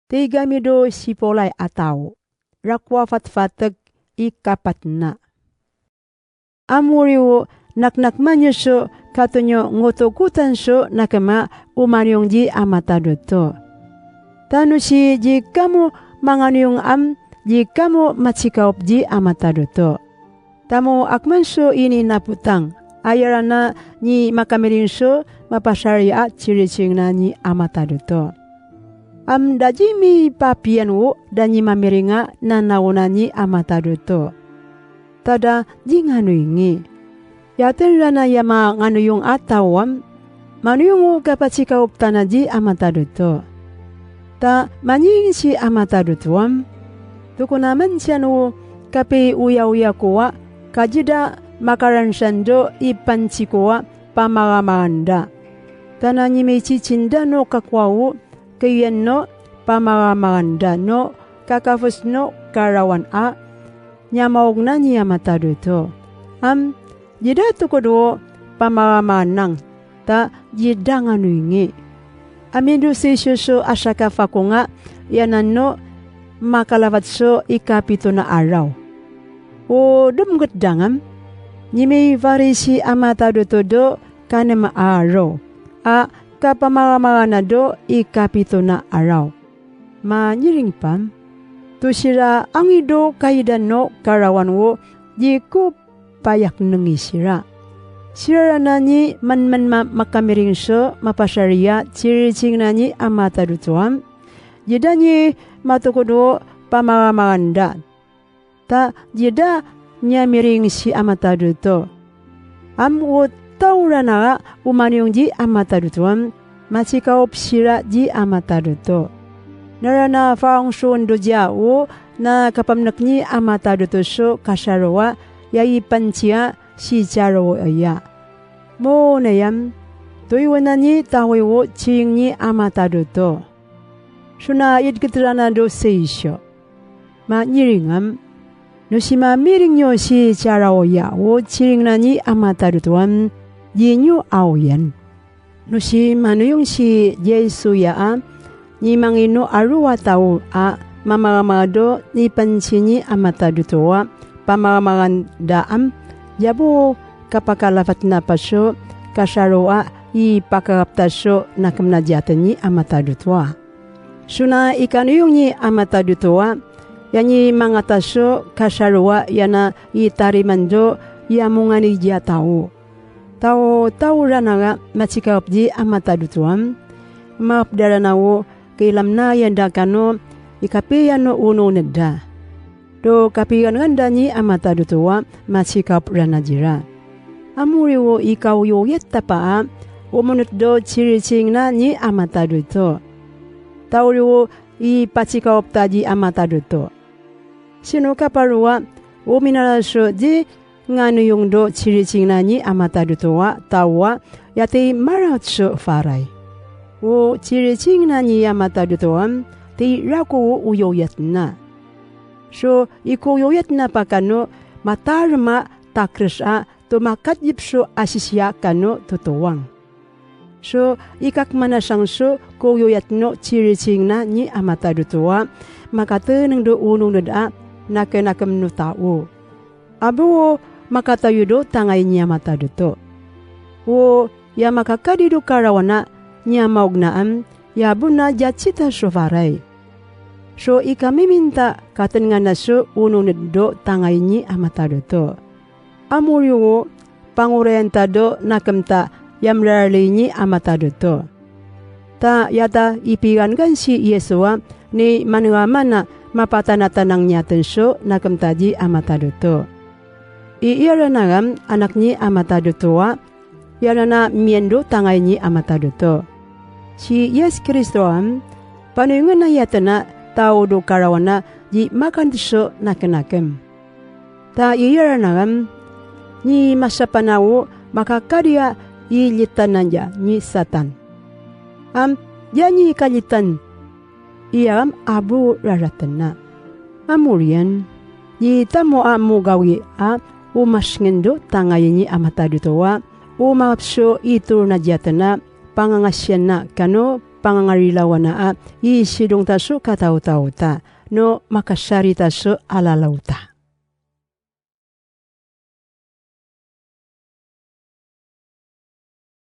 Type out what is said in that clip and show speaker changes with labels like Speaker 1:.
Speaker 1: Tigamido sipolay ataw. Rakwa fatfatag ikapat na. Amuriwo naknakmanyo so katonyo ngotokutan so nakama umanyong di amatado to. Tano si di kamu manganyong di kamu matsikaup di amatado to. Tamo akman so ini naputang. Ayarana ni makamirin so mapasarya ciricing na ni amatado to. Daji mi papian wo dan ni mamiringa na nauna ni amatado to. Tada di nganuingi. Yaten rana yama nganuyong atawam, manuyong wo kapatsikaup tanaji amatado to. Ta manying si amatado tuam. Tuko naman siya no kape uya-uya kuwa, kajida makaransando ipansikuwa pamagamaganda. Tana ni may chicinda no kakwawo, kayan no pamagamaganda no kakafos no karawan a, nyamaog na niya matado to. Jida tukodo pamagamanang, ta jida nga nuingi. Amindo si suso asaka fakunga, yanan no makalavat so ikapito na araw. O dumgut dangam, nyimi varisi amatado to do kanema araw. Kapamagamagana do ikapito na araw. Manyiring pam, to sira ang ido kaidan no karawan wo, di ko payak nengi sira. Sira na ni man makamiring so mapasarya ciricing na ni amatado tuam. Jida ni matukodo pamagamaganda. Ta jida niya miring si amatado to. Wo taura na umanyong di amatado tuam, matsikaup sira di amatado to. Narana faong sundo dia wo na kapamnak ni amatado to so kasarawa yayi pancia si jarawo aya. Mo nayam, tuiwana ni tawi wo ching ni amatado to. Suna idkitrana do seisyo. Ma nyiringam, no si mamiring nyo si jarawo ya wo chiring na ni amatado tuam, yinyo aoyan. No si manuyong si Yesu ya ni mangino aruwa tao mamagamado ni pansini amatado towa, pamagamagandaan, yabo kapakalafat na paso, kasaroa ipakakaptaso na kamnadyatan ni amatado towa. Suna ikanuyong ni amatado towa, yanyi mga taso kasaroa yana itarimando yamungani dia tao. Tao ranaga matsikaup di amatado tuam, maapdara na wo kailam na yanda kano ikapiyan no uno neda. Do kapiyan ganda ni amatado tuwa matsikaup ranajira. Amuri wo ikaw yoyet tapaa, umunot do ciricing na ni amatado to. Tauri wo ipatsikaup ta di amatado to. Sino kaparua, uminaraso di ngano yung do ciricing na ni amatado towa tawa yati maratso faray. O ciricing na ni amatado towa ti rako uyoyat na. So ikuyoyat na pa kano matarma takresa tumakadipso asisya kano tutuwang. So ikakmanasang so kuyoyat no ciricing na ni amatado towa makateneng do unong nada nakenakam no tao. Abo makatayo do tangay niya matado to. O ya makakadido karawana niya maugnaan yabo na jatsita sofaray. So ikamiminta katan nga na so unong do tangay ni amatado to. Amuryo wo pangurentado nakamta yamrarli ni amatado to. Ta yata ipigan kan si Yesua ni manungamana mapatanatanang niya tenso nakamta di amatado to. Iira nagam anak ni amatado towa, yana na miendo tangay ni amatado to. Si Yes Kristo panungan na yatana tao do karawana di makandiso nakenakem. Ta iira nagam ni masapanawo makakadia ilitan nanja ni Satan. Yanyi kalitan iyam abu raratan na. Amurian, di tamo amu gawi umasngendo tangay ni amatado towa, umapso ito na jatana pangangasyan na kano pangangarilawan na isidong taso katao-tao ta no makasari taso alalauta.